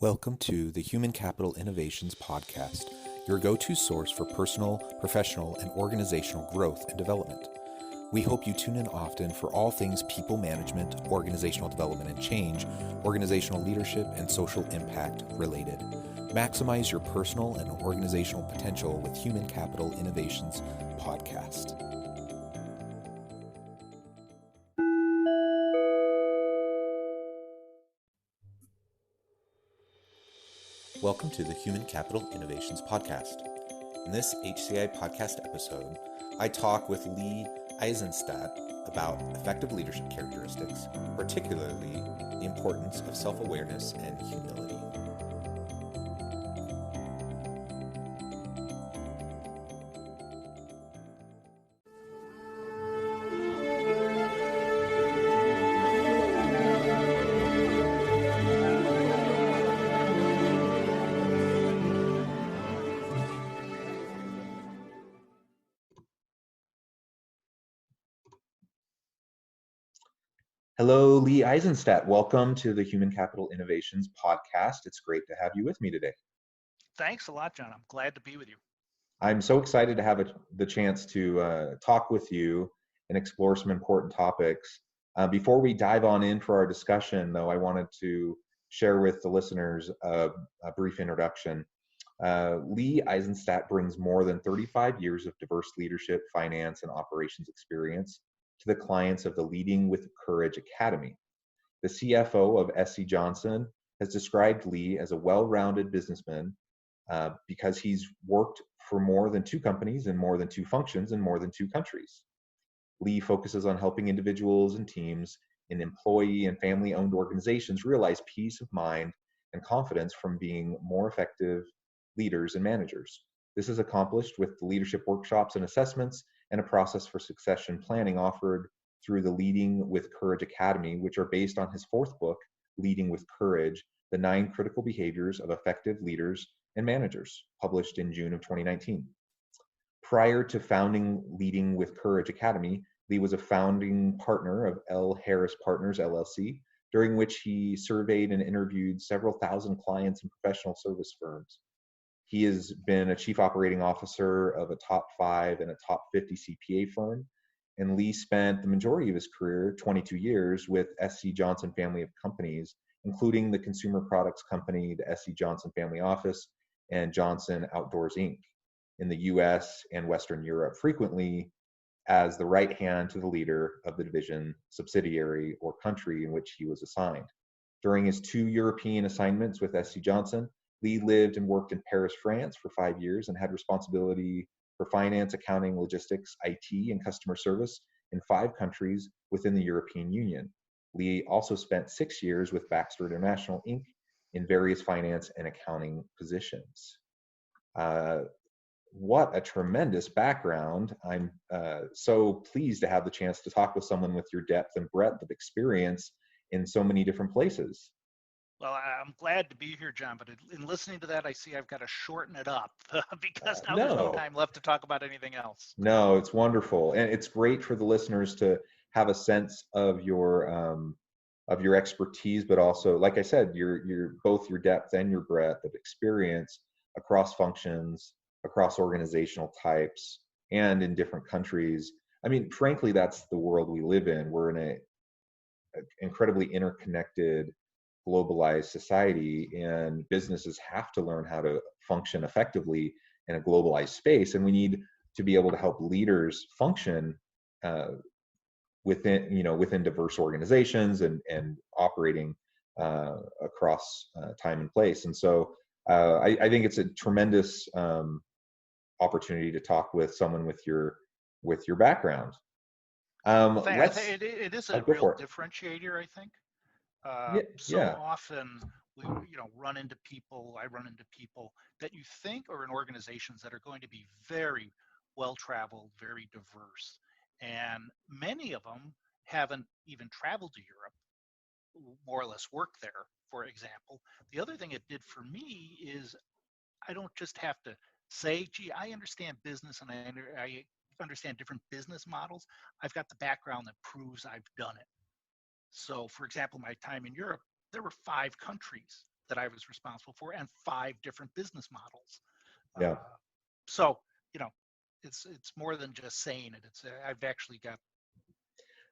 Welcome to the Human Capital Innovations Podcast, your go-to source for personal, professional, and organizational growth and development. We hope you tune in often for all things people management, organizational development and change, organizational leadership, and social impact related. Maximize your personal and organizational potential with Human Capital Innovations Podcast. Welcome to the Human Capital Innovations Podcast. In this HCI podcast episode, I talk with Lee Eisenstadt about effective leadership characteristics, particularly the importance of self-awareness and humility. Hello, Lee Eisenstadt. Welcome to the Human Capital Innovations Podcast. It's great to have you with me today. Thanks a lot, John. I'm glad to be with you. I'm so excited to have the chance to talk with you and explore some important topics. Before we dive on in for our discussion, though, I wanted to share with the listeners a brief introduction. Lee Eisenstadt brings more than 35 years of diverse leadership, finance, and operations experience to the clients of the Leading with Courage Academy. The CFO of SC Johnson has described Lee as a well-rounded businessman because he's worked for more than two companies in more than two functions in more than two countries. Lee focuses on helping individuals and teams in employee and family-owned organizations realize peace of mind and confidence from being more effective leaders and managers. This is accomplished with the leadership workshops and assessments and a process for succession planning offered through the Leading with Courage Academy, which are based on his fourth book, Leading with Courage, The 9 Critical Behaviors of Effective Leaders and Managers, published in June of 2019. Prior to founding Leading with Courage Academy, Lee was a founding partner of L. Harris Partners, LLC, during which he surveyed and interviewed several thousand clients and professional service firms. He has been a chief operating officer of a top 5 and a top 50 CPA firm, and Lee spent the majority of his career, 22 years, with SC Johnson family of companies, including the consumer products company, the SC Johnson Family Office, and Johnson Outdoors Inc. in the US and Western Europe, frequently as the right hand to the leader of the division, subsidiary, or country in which he was assigned. During his 2 European assignments with SC Johnson, Lee lived and worked in Paris, France for 5 years and had responsibility for finance, accounting, logistics, IT, and customer service in 5 countries within the European Union. Lee also spent 6 years with Baxter International Inc. in various finance and accounting positions. What a tremendous background. I'm so pleased to have the chance to talk with someone with your depth and breadth of experience in so many different places. Well, I'm glad to be here, John, but in listening to that, I see I've got to shorten it up because now there's no time left to talk about anything else. No, it's wonderful. And it's great for the listeners to have a sense of your expertise, but also, like I said, your both your depth and your breadth of experience across functions, across organizational types, and in different countries. I mean, frankly, that's the world we live in. We're in an incredibly interconnected, globalized society, and businesses have to learn how to function effectively in a globalized space, and we need to be able to help leaders function within diverse organizations and operating across time and place. And so I think it's a tremendous opportunity to talk with someone with your background. It is a real differentiator, I think. Yeah. Often we run into people, I run into people that you think are in organizations that are going to be very well-traveled, very diverse. And many of them haven't even traveled to Europe, more or less worked there, for example. The other thing it did for me is I don't just have to say, gee, I understand business and I understand different business models. I've got the background that proves I've done it. So, for example, my time in Europe, there were 5 countries that I was responsible for and 5 different business models. Yeah. So, you know, it's more than just saying it. It's I've actually got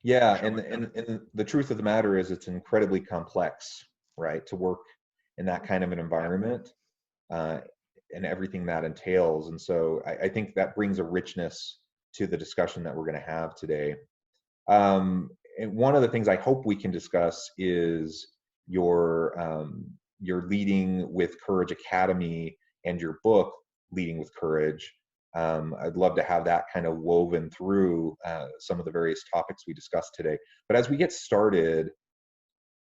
Yeah, show it done. and the truth of the matter is it's incredibly complex, right, to work in that kind of an Yeah, environment, uh, and everything that entails. And so I think that brings a richness to the discussion that we're going to have today. And one of the things I hope we can discuss is your Leading with Courage Academy and your book Leading with Courage. I'd love to have that kind of woven through some of the various topics we discussed today. But as we get started,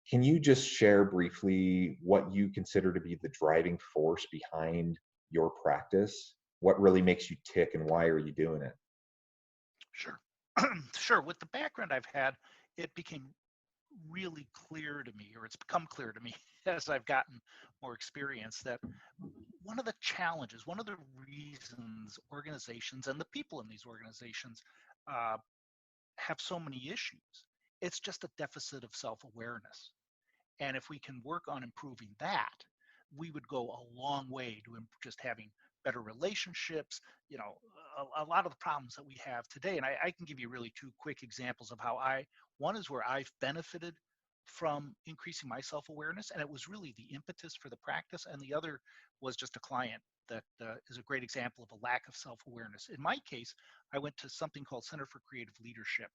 can you just share briefly what you consider to be the driving force behind your practice? What really makes you tick, and why are you doing it? sure. Sure. With the background I've had, it became really clear to me, or it's become clear to me as I've gotten more experience, that one of the challenges, one of the reasons organizations and the people in these organizations uh, have so many issues, it's just a deficit of self-awareness. And if we can work on improving that, we would go a long way to just having better relationships. You know, a lot of the problems that we have today, and I can give you really 2 quick examples of how one is where I've benefited from increasing my self-awareness, and it was really the impetus for the practice. And the other was just a client that is a great example of a lack of self-awareness. In my case, I went to something called Center for Creative Leadership,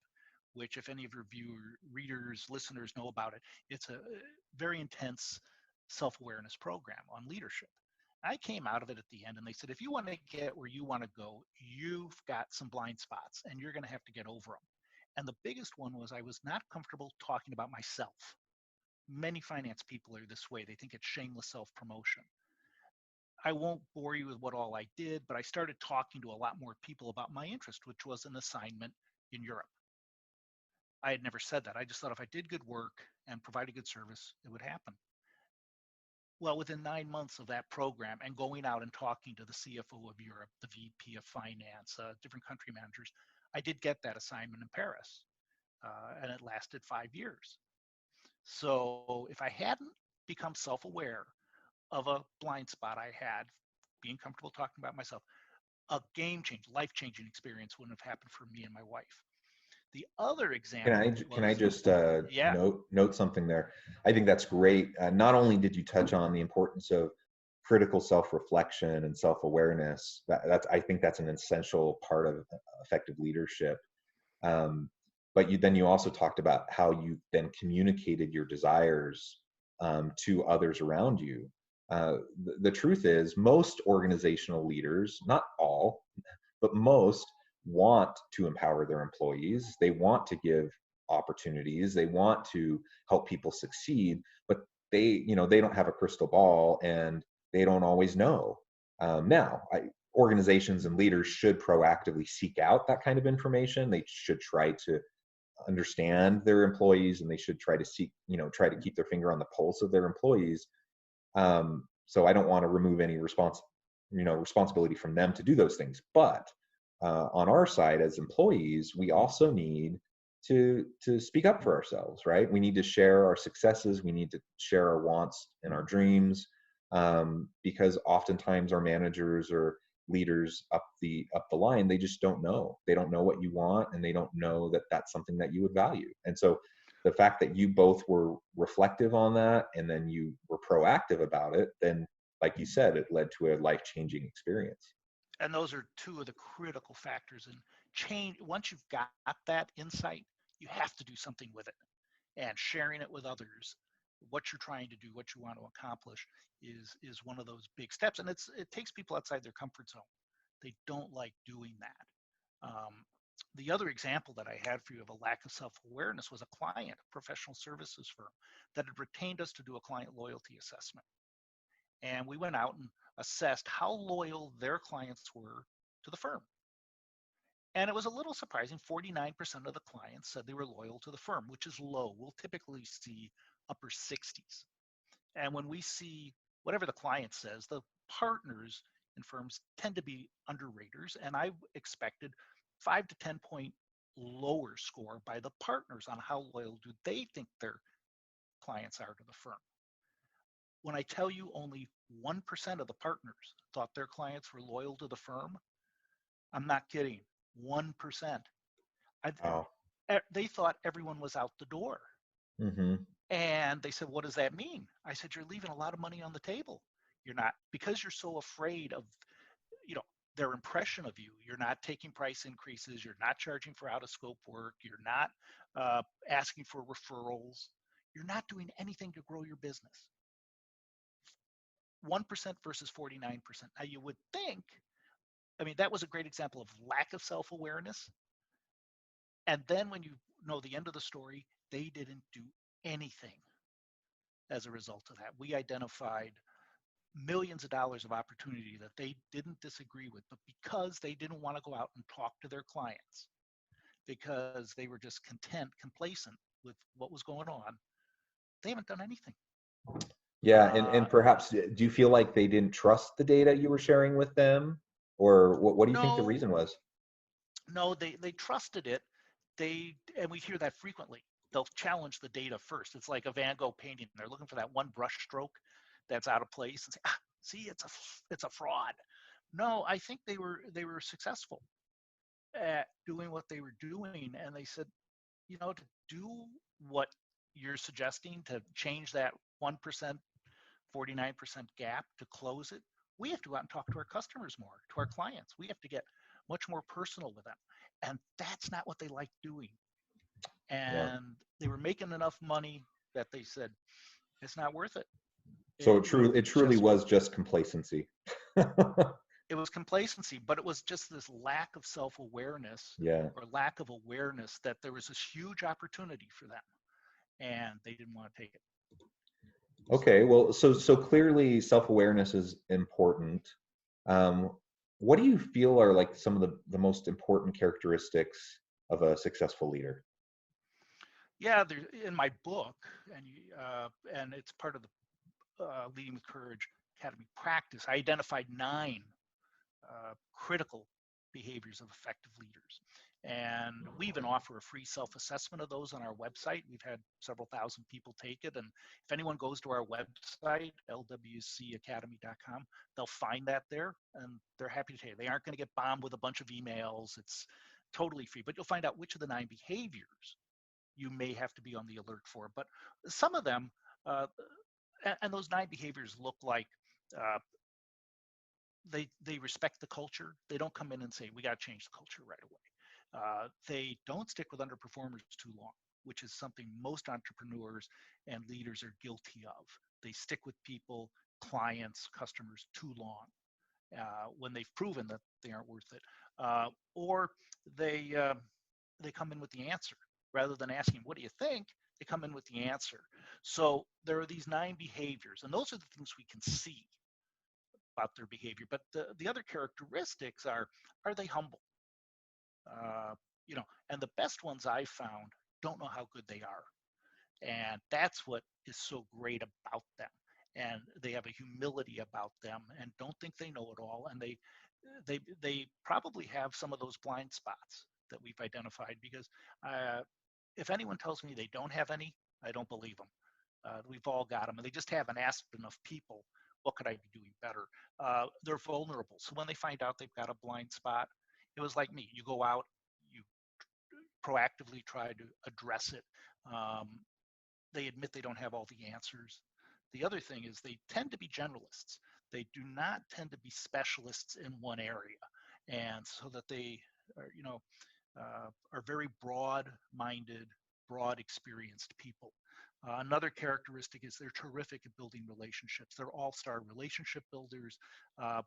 which, if any of your readers, listeners know about it, it's a very intense self-awareness program on leadership. I came out of it at the end and they said, if you want to get where you want to go, you've got some blind spots and you're going to have to get over them. And the biggest one was I was not comfortable talking about myself. Many finance people are this way. They think it's shameless self-promotion. I won't bore you with what all I did, but I started talking to a lot more people about my interest, which was an assignment in Europe. I had never said that. I just thought if I did good work and provided good service, it would happen. Well, within 9 months of that program and going out and talking to the CFO of Europe, the VP of Finance, different country managers, I did get that assignment in Paris, and it lasted 5 years. So if I hadn't become self-aware of a blind spot I had, being comfortable talking about myself, a game-changing, life-changing experience wouldn't have happened for me and my wife. The other example Can I was, just yeah, note something there? I think that's great. Not only did you touch on the importance of critical self-reflection and self-awareness, that's I think that's an essential part of effective leadership. Um, but you also talked about how you then communicated your desires to others around you. The truth is, most organizational leaders, not all, but most, want to empower their employees. They want to give opportunities. They want to help people succeed, but they don't have a crystal ball, and they don't always know. Organizations and leaders should proactively seek out that kind of information. They should try to understand their employees, and they should try to keep their finger on the pulse of their employees. So I don't want to remove any responsibility from them to do those things. But on our side as employees, we also need to speak up for ourselves, right? We need to share our successes. We need to share our wants and our dreams, because oftentimes our managers or leaders up the line, they just don't know. They don't know what you want, and they don't know that that's something that you would value. And so the fact that you both were reflective on that, and then you were proactive about it, then, like you said, it led to a life-changing experience. and those are 2 of the critical factors in change. Once you've got that insight, you have to do something with it. And sharing it with others, what you're trying to do, what you want to accomplish, is one of those big steps. And it takes people outside their comfort zone. They don't like doing that. The other example that I had for you of a lack of self-awareness was a client, a professional services firm, that had retained us to do a client loyalty assessment. And we went out and assessed how loyal their clients were to the firm. And it was a little surprising. 49% of the clients said they were loyal to the firm, which is low. We'll typically see upper 60s. And when we see whatever the client says, the partners in firms tend to be underraters. And I expected 5 to 10 point lower score by the partners on how loyal do they think their clients are to the firm. When I tell you only 1% of the partners thought their clients were loyal to the firm, I'm not kidding. 1%. I, Oh. they thought everyone was out the door. Mm-hmm. And they said, what does that mean? I said, you're leaving a lot of money on the table. You're not, because you're so afraid of, you know, their impression of you. You're not taking price increases. You're not charging for out of scope work. You're not asking for referrals. You're not doing anything to grow your business. 1% versus 49%. Now, you would think, I mean, that was a great example of lack of self awareness. And then when you know the end of the story, they didn't do anything as a result of that. We identified millions of dollars of opportunity that they didn't disagree with, but because they didn't want to go out and talk to their clients, because they were just content, complacent with what was going on, they haven't done anything. Yeah, and perhaps do you feel like they didn't trust the data you were sharing with them, or what do you think the No, reason was? no, they trusted it. And we hear that frequently. They'll challenge the data first. It's like a Van Gogh painting. They're looking for that one brush stroke that's out of place and say, ah, see, it's a fraud. No, I think they were successful at doing what they were doing, and they said, you know, to do what you're suggesting, to change that 1%, 49% gap, to close it, we have to go out and talk to our customers more, to our clients. We have to get much more personal with them. And that's not what they like doing. Yeah. And they were making enough money that they said, it's not worth it. So It would it truly just, was just complacency. it was complacency, but it was just this lack of self-awareness, Yeah. or lack of awareness that there was this huge opportunity for them, and they didn't want to take it. Okay. Well, so clearly self-awareness is important. Um, what do you feel are like some of the most important characteristics of a successful leader? Yeah, there, in my book, and it's part of the Leading with Courage Academy practice, I identified 9 critical behaviors of effective leaders. And we even offer a free self-assessment of those on our website. We've had several thousand people take it. And if anyone goes to our website, lwcacademy.com, they'll find that there, and they're happy to take it. They aren't going to get bombed with a bunch of emails. It's totally free, but you'll find out which of the 9 behaviors you may have to be on the alert for. But some of them, uh, and those 9 behaviors look like, uh, they respect the culture. They don't come in and say, we got to change the culture right away. They don't stick with underperformers too long, which is something most entrepreneurs and leaders are guilty of. They stick with people, clients, customers too long, when they've proven that they aren't worth it. Or they they come in with the answer rather than asking, what do you think? They come in with the answer. So there are these 9 behaviors, and those are the things we can see about their behavior. But the other characteristics are they humble? Uh, you know, and the best ones I've found don't know how good they are. And that's what is so great about them. And they have a humility about them and don't think they know it all. And they probably have some of those blind spots that we've identified, because if anyone tells me they don't have any, I don't believe them. We've all got them, and they just haven't asked enough people, what could I be doing better? They're vulnerable. So when they find out they've got a blind spot, it was like me. You go out, you proactively try to address it. Um, they admit they don't have all the answers. The other thing is they tend to be generalists. They do not tend to be specialists in one area. And so that they are, are very broad-minded, broad experienced people. Another characteristic is they're terrific at building relationships. They're all-star relationship builders. Uh,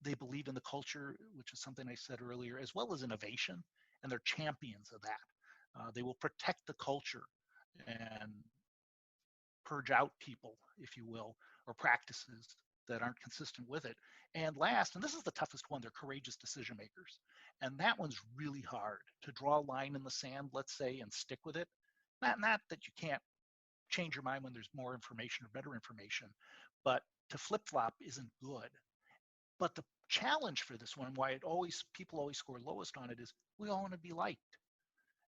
they believe in the culture, which is something I said earlier, as well as innovation, and they're champions of that. They will protect the culture and purge out people, if you will, or practices that aren't consistent with it. And last, and this is the toughest one, they're courageous decision makers. And that one's really hard to draw a line in the sand, let's say, and stick with it. Not that you can't change your mind when there's more information or better information, but to flip flop isn't good. But the challenge for this one, why people always score lowest on it, is we all want to be liked.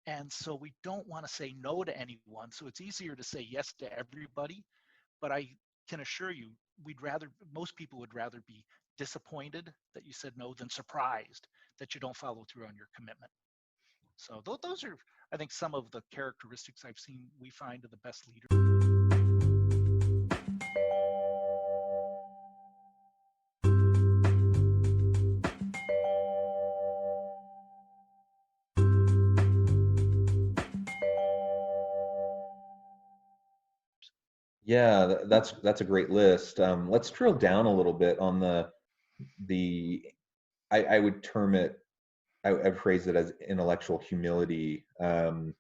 And so we don't want to say no to anyone. So it's easier to say yes to everybody. But I can assure you, most people would rather be disappointed that you said no than surprised that you don't follow through on your commitment. So those are, I think, some of the characteristics we find of the best leaders. Yeah, that's a great list. Let's drill down a little bit on the I would term it, I've phrased it as intellectual humility. And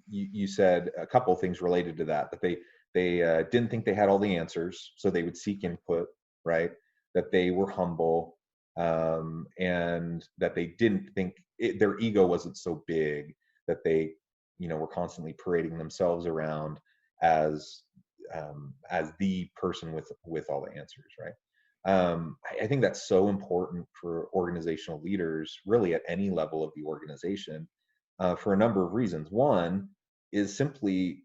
you said a couple of things related to that they didn't think they had all the answers, so they would seek input, right? That they were humble, and that they didn't think their ego wasn't so big that they, were constantly parading themselves around as as the person with all the answers, right? I think that's so important for organizational leaders, really at any level of the organization, for a number of reasons. One is simply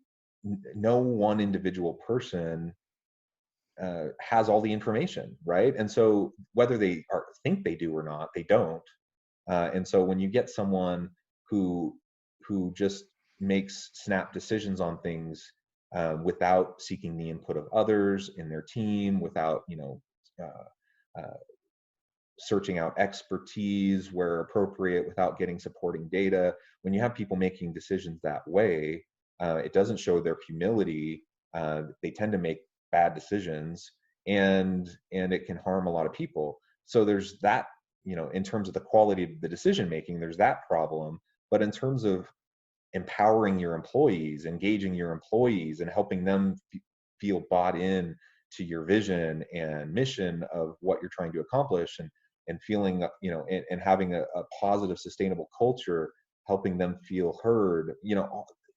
no one individual person has all the information, right? And so whether think they do or not, they don't. And so when you get someone who just makes snap decisions on things, without seeking the input of others in their team, without uh, searching out expertise where appropriate, without getting supporting data. When you have people making decisions that way, it doesn't show their humility. They tend to make bad decisions, and it can harm a lot of people. So there's that, in terms of the quality of the decision making, there's that problem. But in terms of empowering your employees, engaging your employees, and helping them feel bought in to your vision and mission of what you're trying to accomplish, and feeling, and having a positive, sustainable culture, helping them feel heard,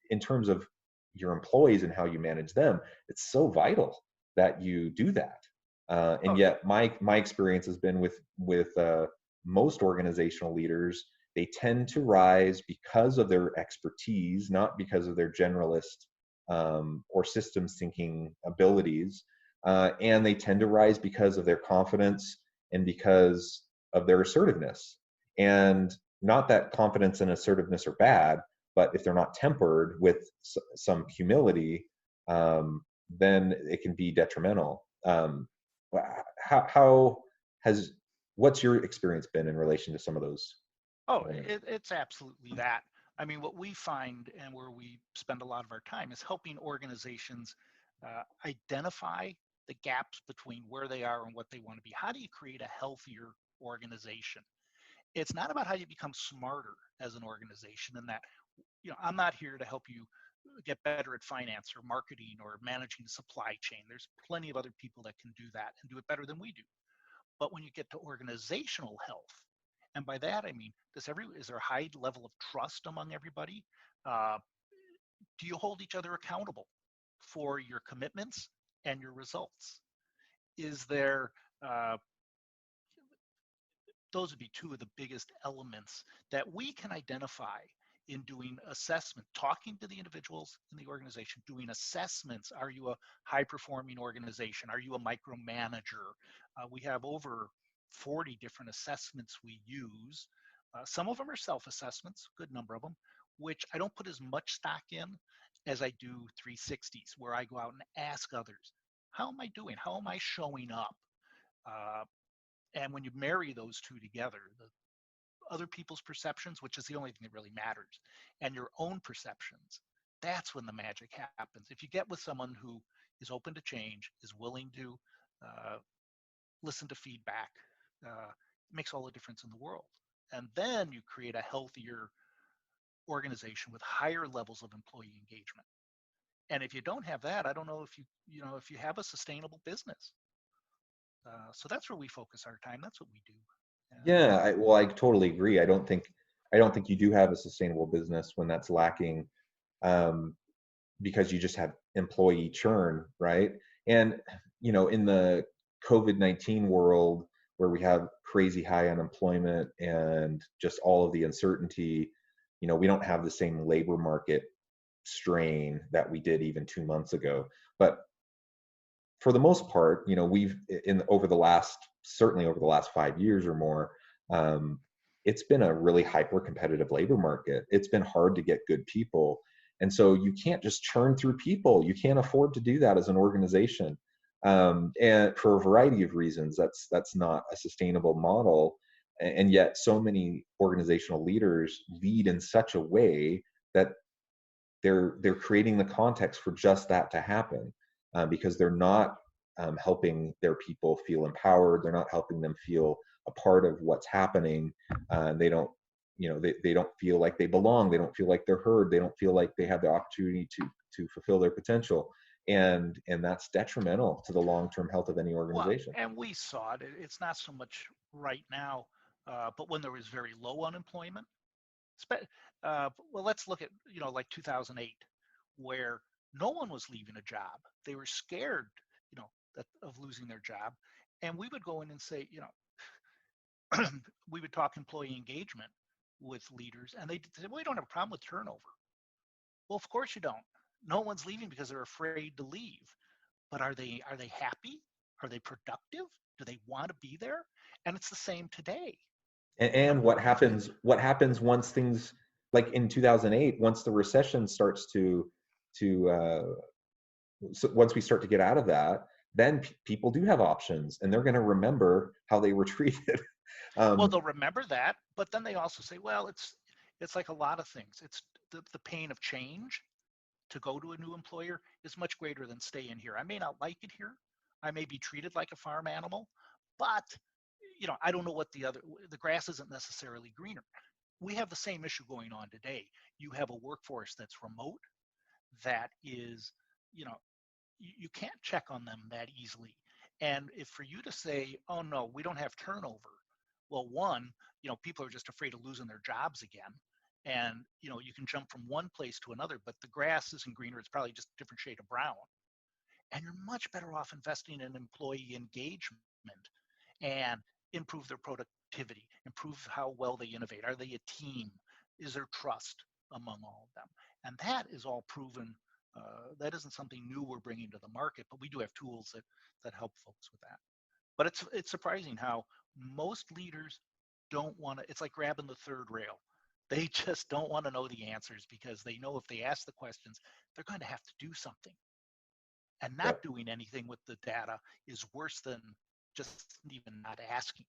in terms of your employees and how you manage them, it's so vital that you do that. And Oh, yet my experience has been with most organizational leaders, they tend to rise because of their expertise, not because of their generalist, or systems thinking abilities. And they tend to rise because of their confidence and because of their assertiveness. And not that confidence and assertiveness are bad, but if they're not tempered with some humility, then it can be detrimental. How has what's your experience been in relation to some of those? Oh, it's absolutely that. I mean, what we find and where we spend a lot of our time is helping organizations identify the gaps between where they are and what they want to be. How do you create a healthier organization? It's not about how you become smarter as an organization, and that, I'm not here to help you get better at finance or marketing or managing the supply chain. There's plenty of other people that can do that and do it better than we do. But when you get to organizational health, and by that I mean, is there a high level of trust among everybody? Uh, do you hold each other accountable for your commitments and your results? Is there those would be two of the biggest elements that we can identify in doing assessment, talking to the individuals in the organization, doing assessments. Are you a high performing organization? Are you a micromanager? We have over 40 different assessments we use. Some of them are self assessments, good number of them, which I don't put as much stock in as I do 360s, where I go out and ask others, how am I doing? How am I showing up? Uh, and when you marry those two together, the other people's perceptions, which is the only thing that really matters, and your own perceptions, that's when the magic happens. If you get with someone who is open to change, is willing to uh, listen to feedback, it makes all the difference in the world. And then you create a healthier organization with higher levels of employee engagement. And if you don't have that, I don't know if you have a sustainable business. So that's where we focus our time. That's what we do. And Yeah, I totally agree. I don't think you do have a sustainable business when that's lacking, um, because you just have employee churn, right? And in the COVID-19 world, where we have crazy high unemployment and just all of the uncertainty, we don't have the same labor market strain that we did even 2 months ago. But for the most part, we've in over the last certainly over the last 5 years or more, um, it's been a really hyper competitive labor market. It's been hard to get good people, and so you can't just churn through people. You can't afford to do that as an organization, and for a variety of reasons, that's not a sustainable model. And yet, so many organizational leaders lead in such a way that they're creating the context for just that to happen, because they're not helping their people feel empowered. They're not helping them feel a part of what's happening. They don't, they don't feel like they belong. They don't feel like they're heard. They don't feel like they have the opportunity to fulfill their potential, and that's detrimental to the long-term health of any Well, organization. and we saw it. It's not so much right now, but when there was very low unemployment, well, let's look at, like 2008, where no one was leaving a job. They were scared, of losing their job. And we would go in and say, we would talk employee engagement with leaders, and they said, well, we don't have a problem with turnover. Well, of course you don't. No one's leaving because they're afraid to leave. But are they happy? Are they productive? Do they want to be there? And it's the same today. And what More, happens once things, like in 2008, once the recession starts to so once we start to get out of that, then people do have options, and they're going to remember how they were treated. well, um, they'll remember that, but then they also say, well, it's like a lot of things. It's the pain of change to go to a new employer is much greater than staying here. I may not like it here. I may be treated like a farm animal, but I don't know what the grass isn't necessarily greener. We have the same issue going on today. You have a workforce that's remote, that is, you know, you can't check on them that easily. And if for you to say, oh no, we don't have turnover, well, one, people are just afraid of losing their jobs again. And you can jump from one place to another, but the grass isn't greener, it's probably just a different shade of brown. And you're much better off investing in employee engagement and improve their productivity, improve how well they innovate. Are they a team? Is there trust among all of them? And that is all proven. That isn't something new we're bringing to the market, but we do have tools that help folks with that. But it's surprising how most leaders don't want to. It's like grabbing the third rail. They just don't want to know the answers because they know if they ask the questions, they're going to have to do something. And yeah, not doing anything with the data is worse than just even not asking.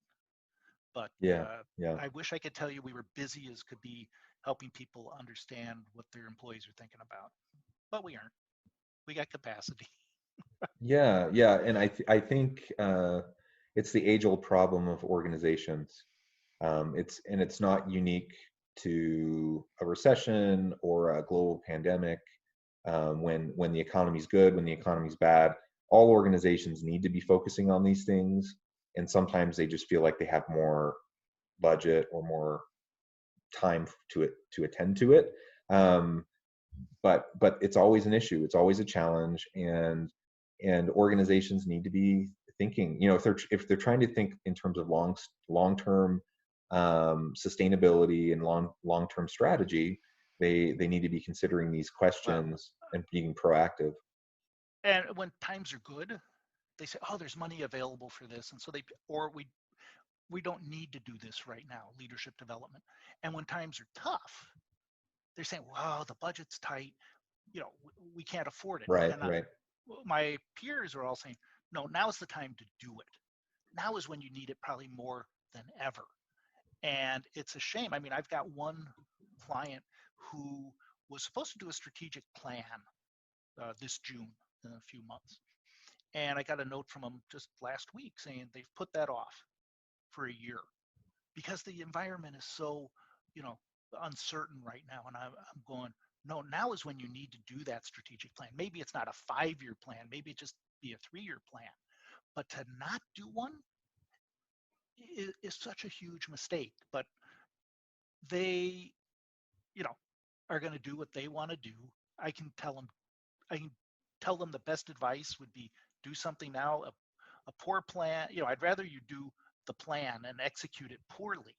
But yeah, yeah. I wish I could tell you we were busy as could be helping people understand what their employees are thinking about, but we aren't. We got capacity. Yeah, yeah, and I think it's the age-old problem of organizations. It's not unique to a recession or a global pandemic. When the economy's good, when the economy's bad, all organizations need to be focusing on these things, and sometimes they just feel like they have more budget or more time to attend to it. Um, but it's always an issue. It's always a challenge, and organizations need to be thinking. If they're trying to think in terms of long term sustainability and long term strategy, they need to be considering these Well, questions and being proactive. and when times are good, they say, "Oh, there's money available for this," and so or we don't need to do this right now, leadership development. And when times are tough, they're saying, "Wow, the budget's tight. We can't afford it." Right, And right. my peers are all saying, "No, now is the time to do it. Now is when you need it probably more than ever." And it's a shame. I mean, I've got one client who was supposed to do a strategic plan this June in a few months. And I got a note from them just last week saying they've put that off for a year because the environment is so, you know, uncertain right now. And I'm going, no, now is when you need to do that strategic plan. Maybe it's not a 5-year plan, maybe it just be a 3-year plan. But to not do one is such a huge mistake. But they, you know, are going to do what they want to do. I can tell them, I can tell them the best advice would be do something now. A poor plan, I'd rather you do the plan and execute it poorly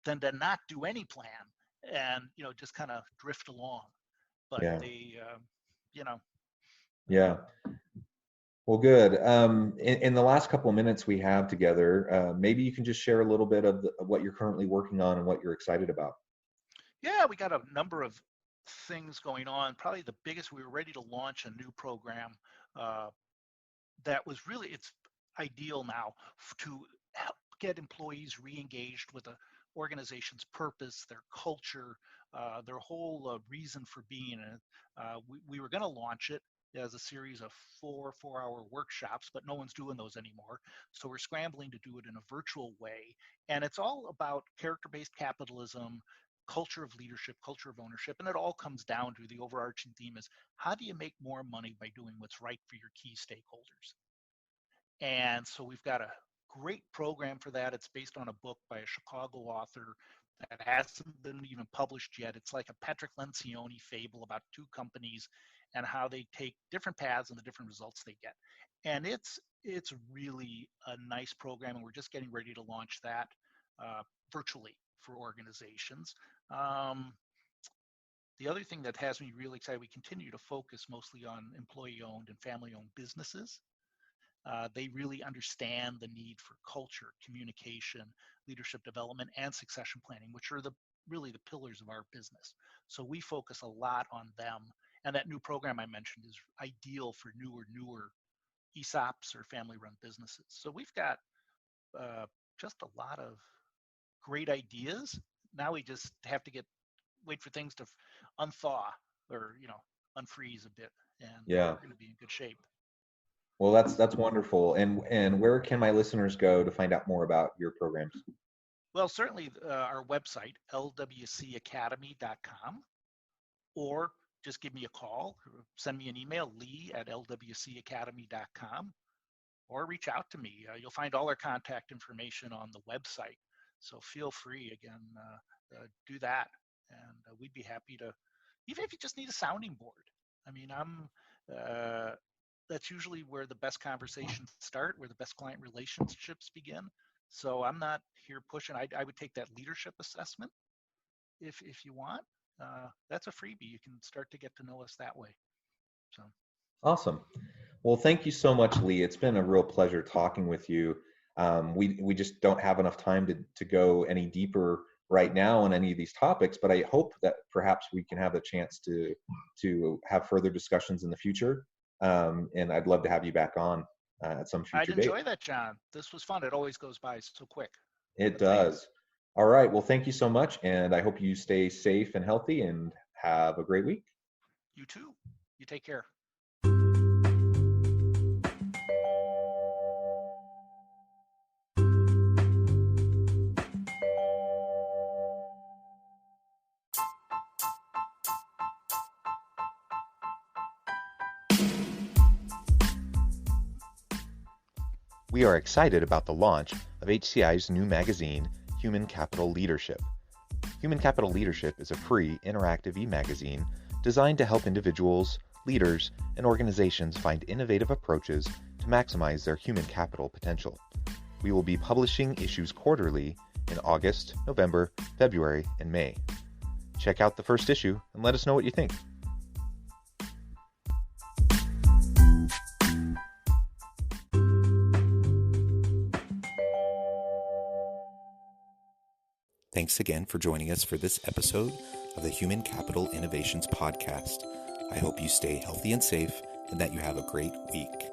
than to not do any plan and just kind of drift along. But Yeah. they, you know, Yeah. Well, good. In the last couple of minutes we have together, maybe you can just share a little bit of what you're currently working on and what you're excited about. Yeah, we got a number of things going on. Probably the biggest, we were ready to launch a new program uh, that was really, it's ideal now to help get employees re-engaged with the organization's purpose, their culture, their whole reason for being. And we were going to launch it as a series of four-hour workshops, but no one's doing those anymore. So we're scrambling to do it in a virtual way. And it's all about character-based capitalism, culture of leadership, culture of ownership. And it all comes down to the overarching theme is how do you make more money by doing what's right for your key stakeholders? And so we've got a great program for that. It's based on a book by a Chicago author that hasn't been even published yet. It's like a Patrick Lencioni fable about two companies and how they take different paths and the different results they get. And it's really a nice program, and we're just getting ready to launch that virtually for organizations. Um, the other thing that has me really excited, we continue to focus mostly on employee-owned and family-owned businesses. They really understand the need for culture, communication, leadership development, and succession planning, which are really the pillars of our business. So we focus a lot on them. And that new program I mentioned is ideal for newer ESOPs or family-run businesses. So we've got just a lot of great ideas. Now we just have to wait for things to unthaw or unfreeze a bit, and Yeah. we're going to be in good shape. Well, that's wonderful. And where can my listeners go to find out more about your programs? Well, certainly our website, lwcacademy.com, or just give me a call, or send me an email, lee@lwcacademy.com, or reach out to me. You'll find all our contact information on the website. So feel free, again, do that. And we'd be happy to, even if you just need a sounding board. I mean, that's usually where the best conversations start, where the best client relationships begin. So I'm not here pushing. I would take that leadership assessment if you want. That's a freebie. You can start to get to know us that way. So Awesome. Well, thank you so much, Lee. It's been a real pleasure talking with you. We just don't have enough time to go any deeper right now on any of these topics, but I hope that perhaps we can have a chance to have further discussions in the future. And I'd love to have you back on at some I'd future date. enjoy that, John. This was fun. It always goes by so quick. It But thanks. does. All right. Well, thank you so much, and I hope you stay safe and healthy and have a great week. You too. You take care. We are excited about the launch of HCI's new magazine, Human Capital Leadership. Human Capital Leadership is a free, interactive e-magazine designed to help individuals, leaders, and organizations find innovative approaches to maximize their human capital potential. We will be publishing issues quarterly in August, November, February, and May. Check out the first issue and let us know what you think. Thanks again for joining us for this episode of the Human Capital Innovations Podcast. I hope you stay healthy and safe and that you have a great week.